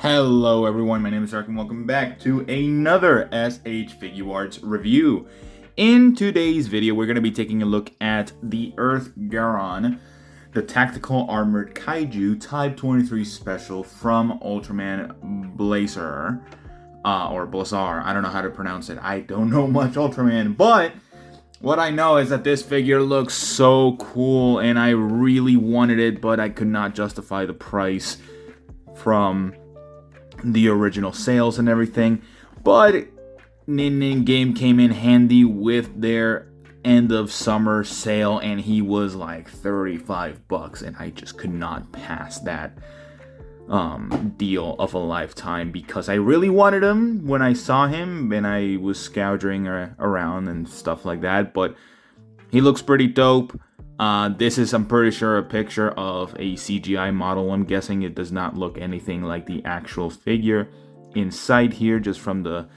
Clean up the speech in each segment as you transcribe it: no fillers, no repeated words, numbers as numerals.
Hello everyone, my name is Ark and welcome back to another SH Figuarts review. In today's video, we're going to be taking a look at the Earth GARON, the Tactical Armored Kaiju Type 23 Special from Ultraman Blazar, or Blazar, I don't know how to pronounce it. I don't know much Ultraman, but what I know is that this figure looks so cool and I really wanted it, but I could not justify the price from the original sales and everything. But Nin Nin Game came in handy with their end of summer sale and he was like $35 and I just could not pass that deal of a lifetime because I really wanted him when I saw him and I was scourging around and stuff like that. But he looks pretty dope. This is, I'm pretty sure, a picture of a CGI model. I'm guessing it does not look anything like the actual figure inside here, just from the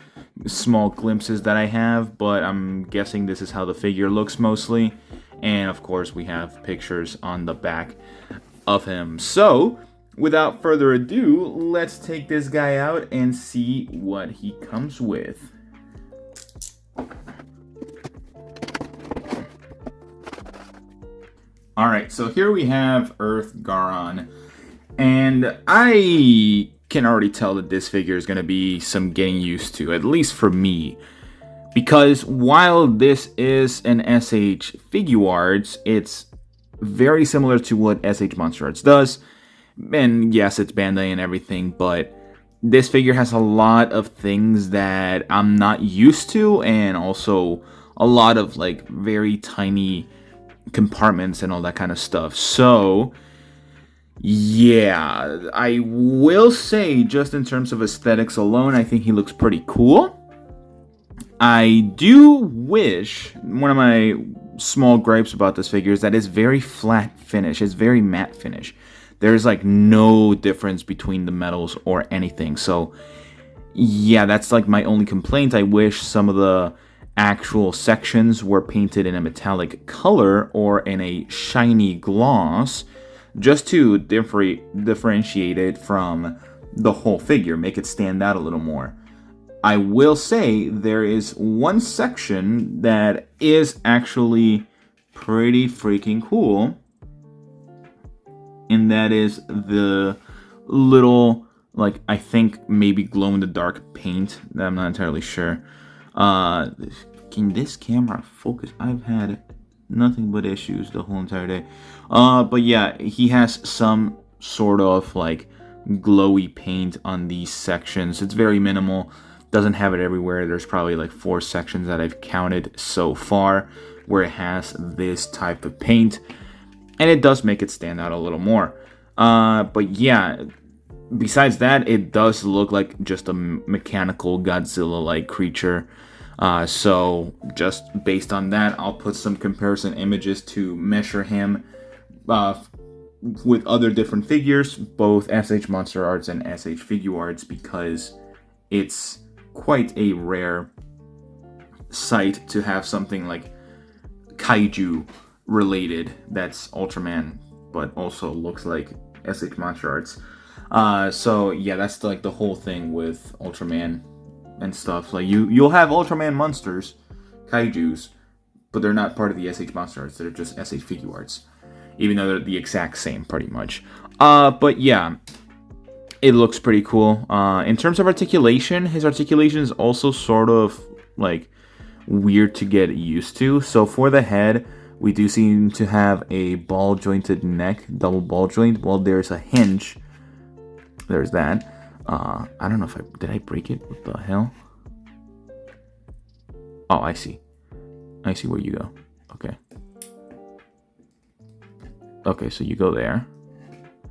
small glimpses that I have, but I'm guessing this is how the figure looks mostly. And of course, we have pictures on the back of him. So, without further ado, let's take this guy out and see what he comes with. Alright, so here we have Earth GARON, and I can already tell that this figure is going to be some getting used to, at least for me, because while this is an SH Figuarts, it's very similar to what SH Monster Arts does, and yes, it's Bandai and everything, but this figure has a lot of things that I'm not used to, and also a lot of like very tiny compartments and all that kind of stuff. So yeah, I will say, just in terms of aesthetics alone, I think he looks pretty cool. I do wish, one of my small gripes about this figure is that it's very flat finish, it's very matte finish. There's like no difference between the metals or anything. So yeah, that's like my only complaint. I wish some of the actual sections were painted in a metallic color or in a shiny gloss, just to differentiate it from the whole figure, make it stand out a little more. I will say there is one section that is actually pretty freaking cool, and that is the little, like, I think maybe glow-in-the-dark paint. I'm not entirely sure. Can this camera focus? I've had nothing but issues the whole entire day. But yeah, he has some sort of like glowy paint on these sections. It's very minimal. Doesn't have it everywhere. There's probably like 4 sections that I've counted so far where it has this type of paint, and it does make it stand out a little more. But yeah, besides that, it does look like just a mechanical Godzilla-like creature. So just based on that, I'll put some comparison images to measure him with other different figures, both SH Monster Arts and SH Figuarts, because it's quite a rare sight to have something like Kaiju related that's Ultraman, but also looks like SH Monster Arts. So yeah, that's like the whole thing with Ultraman and stuff. Like you'll have Ultraman monsters, Kaijus, but they're not part of the SH Monster Arts. They're just SH Figuarts, even though they're the exact same, pretty much. But yeah, it looks pretty cool. In terms of articulation, his articulation is also sort of like weird to get used to. So for the head, we do seem to have a ball jointed neck, double ball joint. Well, there's a hinge. There's that. I don't know if did I break it? What the hell? Oh, I see. I see where you go. Okay. Okay, so you go there.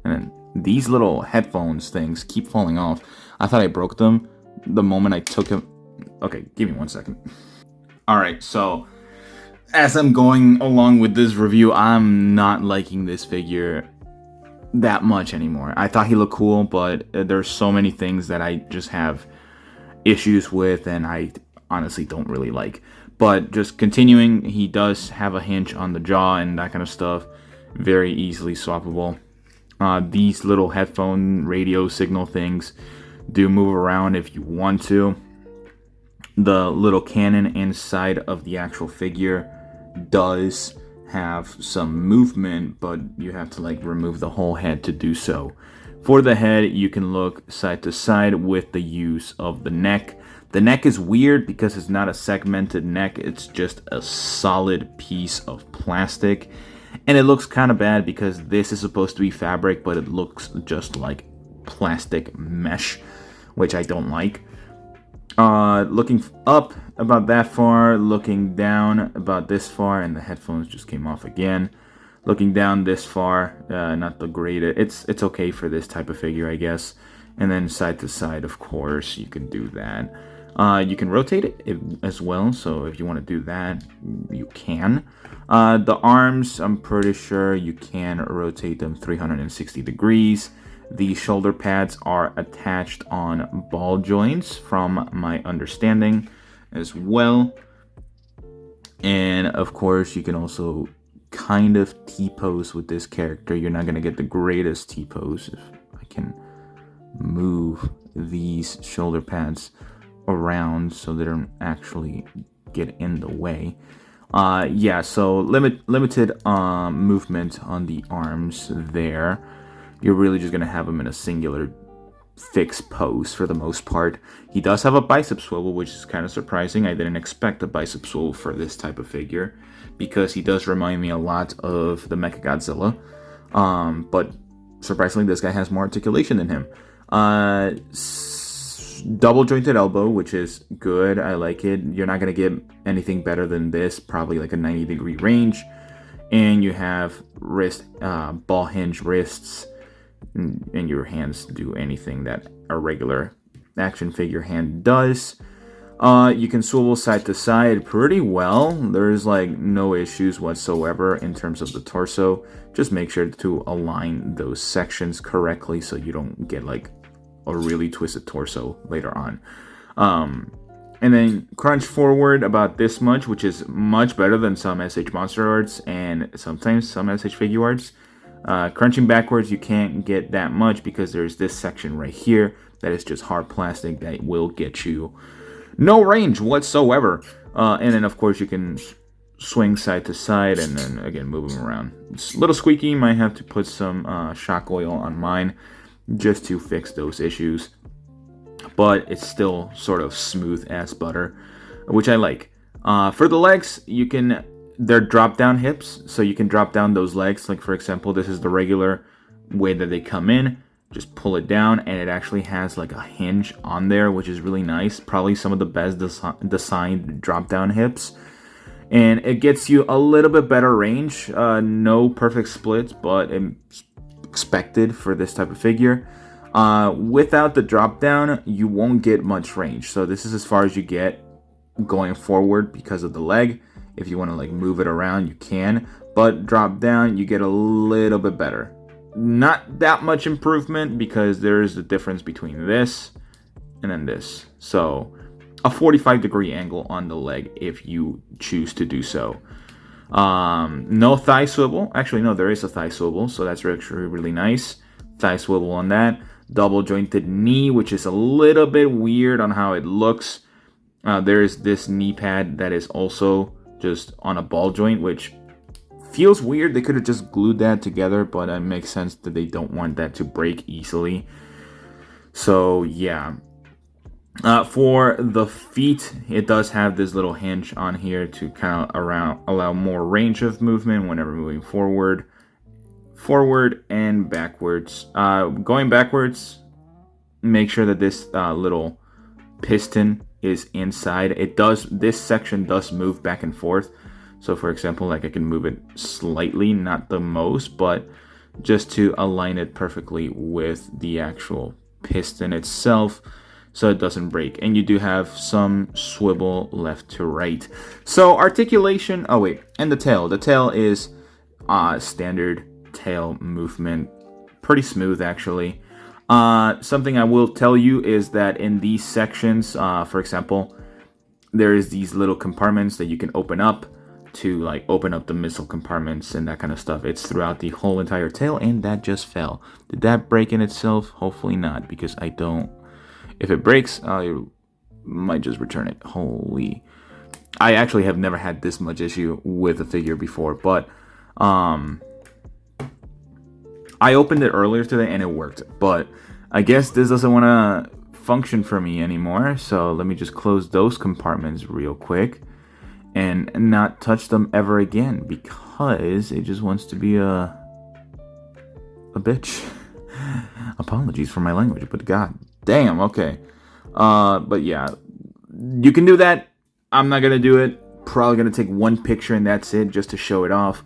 And then these little headphones things keep falling off. I thought I broke them the moment I took them. Okay, give me 1 second. Alright, so as I'm going along with this review, I'm not liking this figure that much anymore. I thought he looked cool, but there's so many things that I just have issues with and I honestly don't really like. But just continuing, he does have a hinge on the jaw and that kind of stuff. Very easily swappable. These little headphone radio signal things do move around if you want to. The little cannon inside of the actual figure does have some movement, but you have to like remove the whole head to do so. For the head, you can look side to side with the use of the neck. The neck is weird because it's not a segmented neck, it's just a solid piece of plastic. And it looks kind of bad because this is supposed to be fabric, but it looks just like plastic mesh, which I don't like. Looking up about that far, looking down about this far, and the headphones just came off again. Looking down this far, not the greatest. It's okay for this type of figure, I guess. And then side to side, of course, you can do that. You can rotate it as well, so if you want to do that, you can. The arms, I'm pretty sure you can rotate them 360 degrees. The shoulder pads are attached on ball joints, from my understanding as well. And of course, you can also kind of T-pose with this character. You're not going to get the greatest T-pose. If I can move these shoulder pads around so they don't actually get in the way. Yeah, so limited movement on the arms there. You're really just going to have him in a singular fixed pose for the most part. He does have a bicep swivel, which is kind of surprising. I didn't expect a bicep swivel for this type of figure, because he does remind me a lot of the Mechagodzilla. But surprisingly, this guy has more articulation than him. Double jointed elbow, which is good. I like it. You're not going to get anything better than this, probably like a 90-degree range. And you have wrist, ball hinge wrists, and your hands do anything that a regular action figure hand does. You can swivel side to side pretty well. There's like no issues whatsoever in terms of the torso. Just make sure to align those sections correctly so you don't get like a really twisted torso later on. And then crunch forward about this much, which is much better than some SH Monster Arts and sometimes some SH Figuarts. Crunching backwards, you can't get that much because there's this section right here that is just hard plastic that will get you no range whatsoever. And then, of course, you can swing side to side and then, again, move them around. It's a little squeaky. Might have to put some shock oil on mine just to fix those issues. But it's still sort of smooth as butter, which I like. For the legs, they're drop-down hips, so you can drop down those legs. Like, for example, this is the regular way that they come in. Just pull it down, and it actually has like a hinge on there, which is really nice. Probably some of the best designed drop-down hips. And it gets you a little bit better range. No perfect splits, but it's expected for this type of figure. Without the drop-down, you won't get much range. So this is as far as you get going forward because of the leg. If you want to like move it around, you can, but drop down, you get a little bit better. Not that much improvement because there is a difference between this and then this. So a 45-degree angle on the leg if you choose to do so. No thigh swivel. Actually, no, there is a thigh swivel, so that's actually really nice. Thigh swivel on that. Double jointed knee, which is a little bit weird on how it looks. There's this knee pad that is also just on a ball joint, which feels weird. They could have just glued that together, but it makes sense that they don't want that to break easily. So yeah. For the feet, it does have this little hinge on here to kind of allow more range of movement whenever moving forward and backwards. Going backwards, make sure that this little piston is inside. This section does move back and forth. So for example, like I can move it slightly, not the most, but just to align it perfectly with the actual piston itself so it doesn't break. And you do have some swivel left to right. So articulation, and the tail. The tail is standard tail movement. Pretty smooth actually. Something I will tell you is that in these sections, for example, there is these little compartments that you can open up to like open up the missile compartments and that kind of stuff. It's throughout the whole entire tail, and that just fell. Did that break in itself? Hopefully not, because I don't If it breaks, I might just return it. Holy. I actually have never had this much issue with a figure before, but I opened it earlier today and it worked. But I guess this doesn't want to function for me anymore, so let me just close those compartments real quick and not touch them ever again, because it just wants to be a bitch. Apologies for my language, but god damn. Okay, but yeah, you can do that. I'm not gonna do it. Probably gonna take one picture and that's it, just to show it off.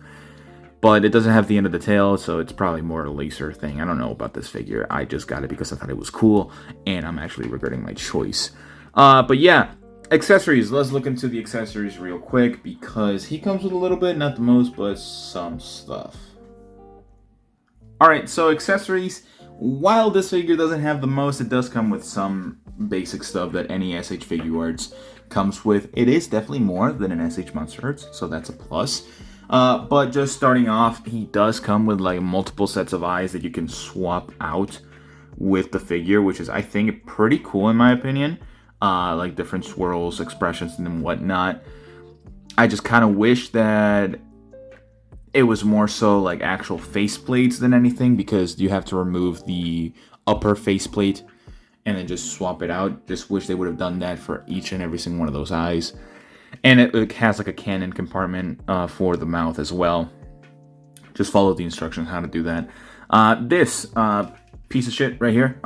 But it doesn't have the end of the tail, so it's probably more a laser thing. I don't know about this figure. I just got it because I thought it was cool, and I'm actually regretting my choice. But yeah, accessories. Let's look into the accessories real quick, because he comes with a little bit, not the most, but some stuff. Alright, so accessories. While this figure doesn't have the most, it does come with some basic stuff that any SH Figuarts comes with. It is definitely more than an SH Monster Arts, so that's a plus. But just starting off, he does come with like multiple sets of eyes that you can swap out with the figure, which is, I think, pretty cool in my opinion. Like different swirls, expressions, and whatnot. I just kind of wish that it was more so like actual faceplates than anything, because you have to remove the upper faceplate and then just swap it out. Just wish they would have done that for each and every single one of those eyes. And it has like a cannon compartment for the mouth as well. Just follow the instructions how to do that. This piece of shit right here,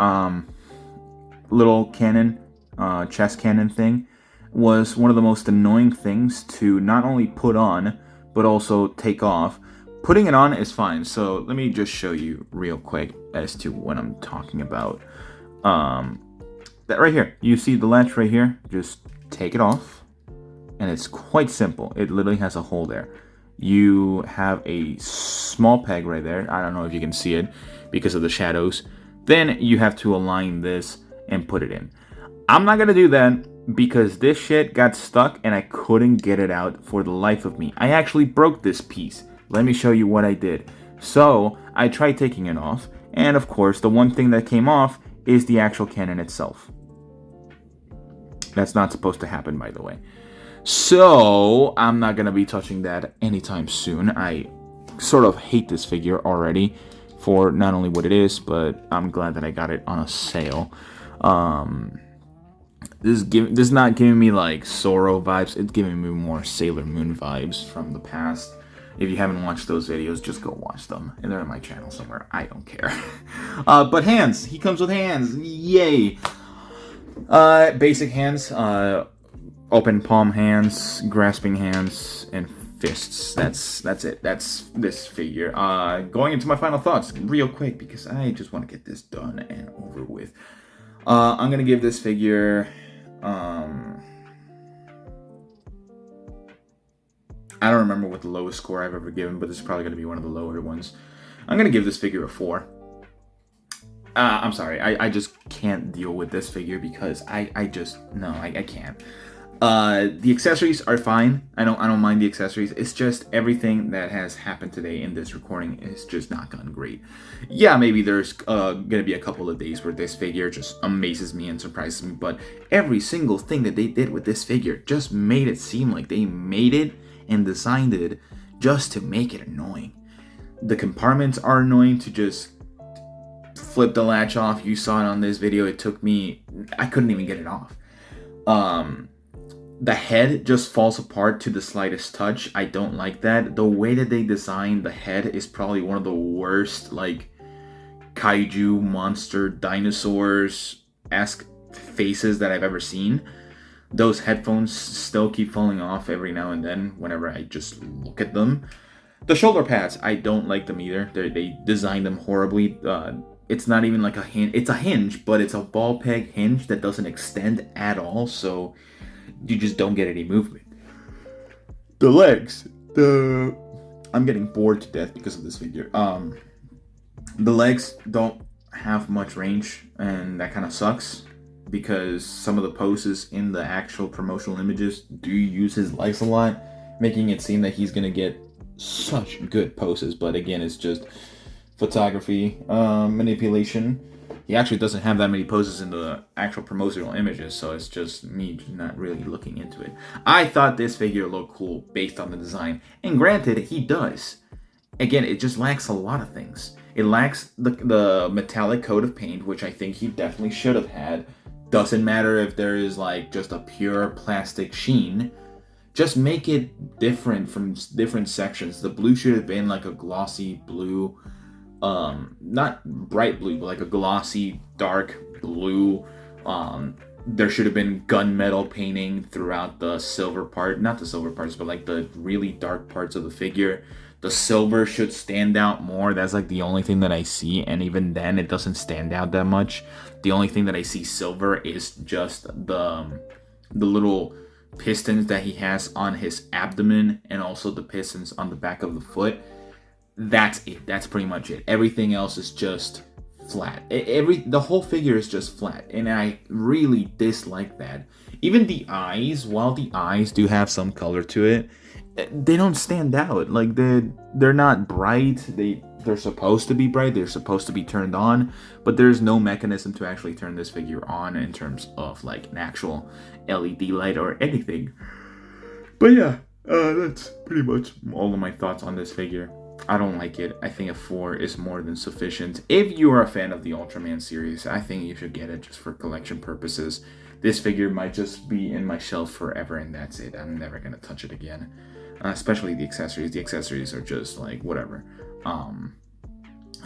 little cannon, chest cannon thing, was one of the most annoying things to not only put on, but also take off. Putting it on is fine, so let me just show you real quick as to what I'm talking about. That right here, you see the latch right here? Just take it off. And it's quite simple. It literally has a hole there. You have a small peg right there. I don't know if you can see it because of the shadows. Then you have to align this and put it in. I'm not going to do that because this shit got stuck and I couldn't get it out for the life of me. I actually broke this piece. Let me show you what I did. So I tried taking it off. And of course, the one thing that came off is the actual cannon itself. That's not supposed to happen, by the way. So, I'm not going to be touching that anytime soon. I sort of hate this figure already for not only what it is, but I'm glad that I got it on a sale. This is not giving me like Zoro vibes. It's giving me more Sailor Moon vibes from the past. If you haven't watched those videos, just go watch them. And they're on my channel somewhere. I don't care. But hands. He comes with hands. Yay. Basic hands. Open palm hands, grasping hands, and fists. That's it. That's this figure. Going into my final thoughts real quick, because I just want to get this done and over with. I'm gonna give this figure I don't remember what the lowest score I've ever given, but this is probably gonna be one of the lower ones. I'm gonna give this figure a 4. I'm sorry, I just can't deal with this figure because I can't. The accessories are fine. I don't mind the accessories. It's just everything that has happened today in this recording is just not gone great. Yeah, maybe there's gonna be a couple of days where this figure just amazes me and surprises me, but every single thing that they did with this figure just made it seem like they made it and designed it just to make it annoying. The compartments are annoying to just flip the latch off. You saw it on this video. It took me, I couldn't even get it off. The head just falls apart to the slightest touch. I don't like that. The way that they designed the head is probably one of the worst, like, kaiju, monster, dinosaurs-esque faces that I've ever seen. Those headphones still keep falling off every now and then whenever I just look at them. The shoulder pads, I don't like them either. They designed them horribly. It's not even like a hinge. It's a hinge, but it's a ball peg hinge that doesn't extend at all, so you just don't get any movement. The legs. I'm getting bored to death because of this figure. The legs don't have much range, and that kind of sucks, because some of the poses in the actual promotional images do use his legs a lot, making it seem that he's going to get such good poses, but again, it's just photography, manipulation. he actually doesn't have that many poses in the actual promotional images, so it's just me not really looking into it. I thought this figure looked cool based on the design, and granted, he does. Again, it just lacks a lot of things. It lacks the metallic coat of paint, which I think he definitely should have had. Doesn't matter if there is like just a pure plastic sheen. Just make it different from different sections. The blue should have been like a glossy blue, not bright blue, but like a glossy dark blue. There should have been gunmetal painting throughout the silver part, not the silver parts, but like the really dark parts of the figure. The silver should stand out more. That's like the only thing that I see, and even then it doesn't stand out that much. The only thing that I see silver is just the little pistons that he has on his abdomen, and also the pistons on the back of the foot. That's it. That's pretty much it. Everything else is just flat. The whole figure is just flat, and I really dislike that. Even the eyes, while the eyes do have some color to it, they don't stand out. Like they're not bright. They're supposed to be bright. They're supposed to be turned on, but there's no mechanism to actually turn this figure on in terms of like an actual LED light or anything. But yeah, that's pretty much all of my thoughts on this figure. I don't like it. I think a 4 is more than sufficient. If you are a fan of the Ultraman series, I think you should get it just for collection purposes. This figure might just be in my shelf forever, and that's it. I'm never gonna touch it again. Especially the accessories. The accessories are just like whatever.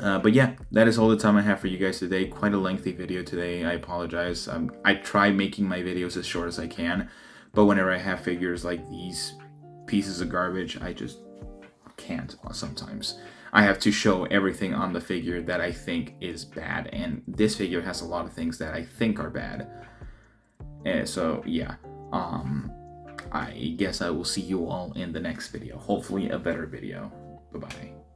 But yeah, that is all the time I have for you guys today. Quite a lengthy video today. I apologize. I try making my videos as short as I can, but whenever I have figures like these pieces of garbage, I just can't sometimes. I have to show everything on the figure that I think is bad, and this figure has a lot of things that I think are bad. So yeah, I guess I will see you all in the next video. Hopefully a better video. Bye-bye.